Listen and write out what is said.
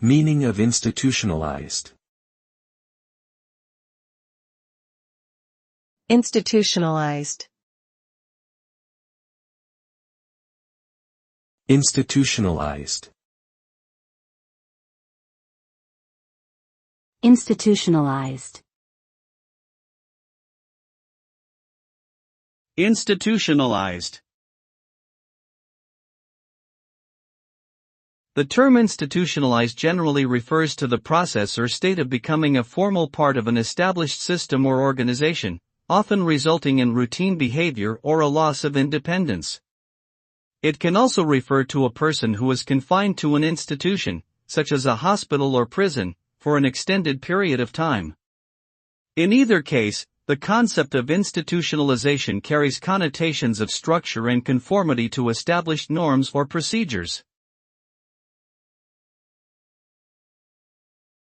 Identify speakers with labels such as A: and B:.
A: Meaning of institutionalized.
B: Institutionalized.
A: Institutionalized.
C: Institutionalized.
D: Institutionalized. The term institutionalized generally refers to the process or state of becoming a formal part of an established system or organization, often resulting in routine behavior or a loss of independence. It can also refer to a person who is confined to an institution, such as a hospital or prison, for an extended period of time. In either case, the concept of institutionalization carries connotations of structure and conformity to established norms or procedures.